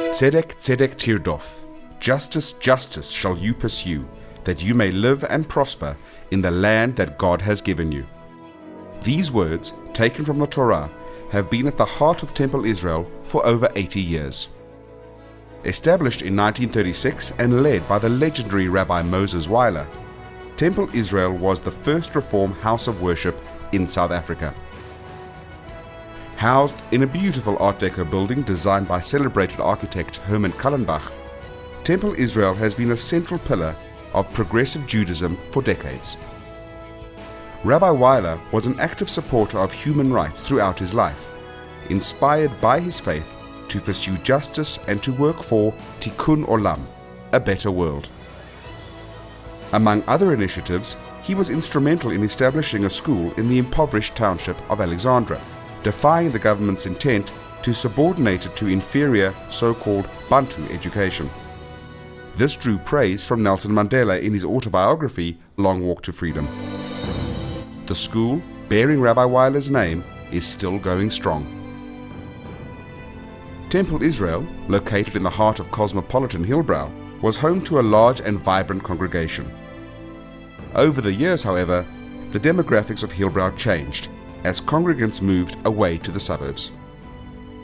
Tzedek, tzedek tirdof. Justice, justice shall you pursue, that you may live and prosper in the land that God has given you. These words, taken from the Torah, have been at the heart of Temple Israel for over 80 years. Established in 1936 and led by the legendary Rabbi Moses Weiler, Temple Israel was the first Reform house of worship in South Africa. Housed in a beautiful Art Deco building designed by celebrated architect Herman Kallenbach, Temple Israel has been a central pillar of progressive Judaism for decades. Rabbi Weiler was an active supporter of human rights throughout his life, inspired by his faith to pursue justice and to work for Tikkun Olam, a better world. Among other initiatives, he was instrumental in establishing a school in the impoverished township of Alexandra, defying the government's intent to subordinate it to inferior so-called Bantu education. This drew praise from Nelson Mandela in his autobiography, Long Walk to Freedom. The school, bearing Rabbi Weiler's name, is still going strong. Temple Israel, located in the heart of cosmopolitan Hillbrow, was home to a large and vibrant congregation. Over the years, however, the demographics of Hillbrow changed as congregants moved away to the suburbs.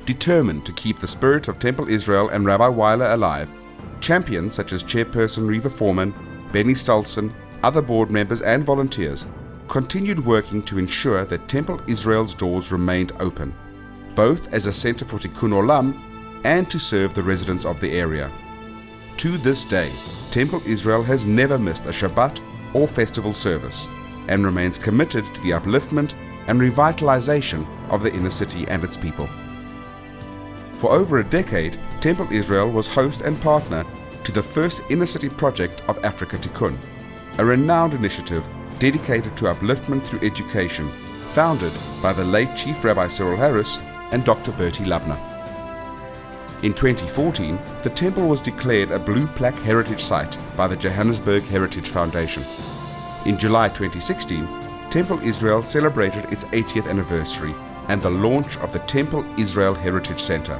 Determined to keep the spirit of Temple Israel and Rabbi Weiler alive, champions such as Chairperson Reva Foreman, Benny Stolzen, other board members and volunteers continued working to ensure that Temple Israel's doors remained open, both as a center for Tikkun Olam and to serve the residents of the area. To this day, Temple Israel has never missed a Shabbat or festival service and remains committed to the upliftment and revitalization of the inner city and its people. For over a decade, Temple Israel was host and partner to the first inner city project of Africa Tikkun, a renowned initiative dedicated to upliftment through education, founded by the late Chief Rabbi Cyril Harris and Dr. Bertie Labner. In 2014, the temple was declared a Blue Plaque Heritage Site by the Johannesburg Heritage Foundation. In July 2016, Temple Israel celebrated its 80th anniversary and the launch of the Temple Israel Heritage Center.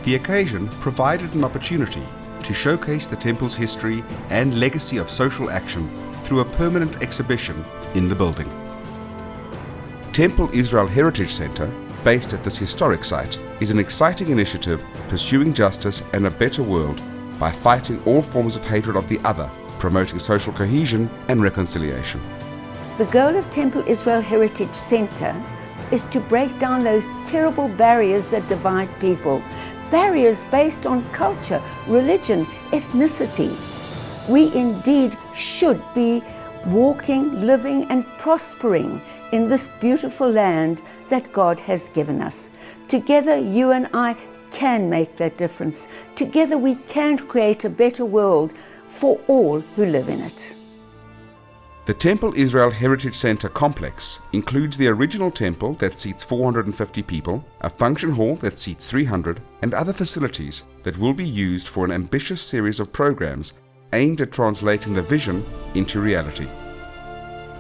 The occasion provided an opportunity to showcase the temple's history and legacy of social action through a permanent exhibition in the building. Temple Israel Heritage Center, based at this historic site, is an exciting initiative pursuing justice and a better world by fighting all forms of hatred of the other, promoting social cohesion and reconciliation. The goal of Temple Israel Heritage Center is to break down those terrible barriers that divide people, barriers based on culture, religion, ethnicity. We indeed should be walking, living, and prospering in this beautiful land that God has given us. Together, you and I can make that difference. Together, we can create a better world for all who live in it. The Temple Israel Heritage Center complex includes the original temple that seats 450 people, a function hall that seats 300, and other facilities that will be used for an ambitious series of programs aimed at translating the vision into reality.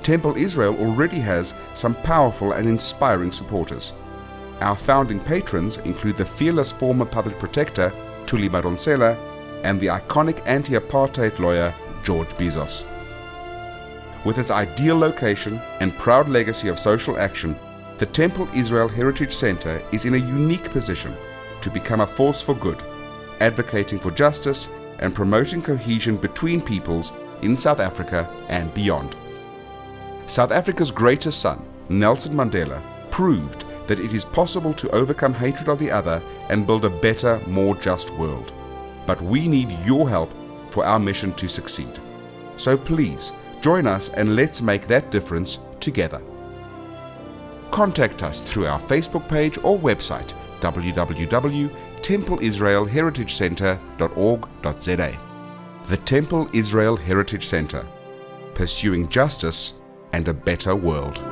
Temple Israel already has some powerful and inspiring supporters. Our founding patrons include the fearless former public protector Thuli Madonsela and the iconic anti-apartheid lawyer George Bizos. With its ideal location and proud legacy of social action, the Temple Israel Heritage Center is in a unique position to become a force for good, advocating for justice and promoting cohesion between peoples in South Africa and beyond. South Africa's greatest son, Nelson Mandela, proved that it is possible to overcome hatred of the other and build a better, more just world. But we need your help for our mission to succeed. So please, join us and let's make that difference together. Contact us through our Facebook page or website www.templeisraelheritagecenter.org.za. The Temple Israel Heritage Center, pursuing justice and a better world.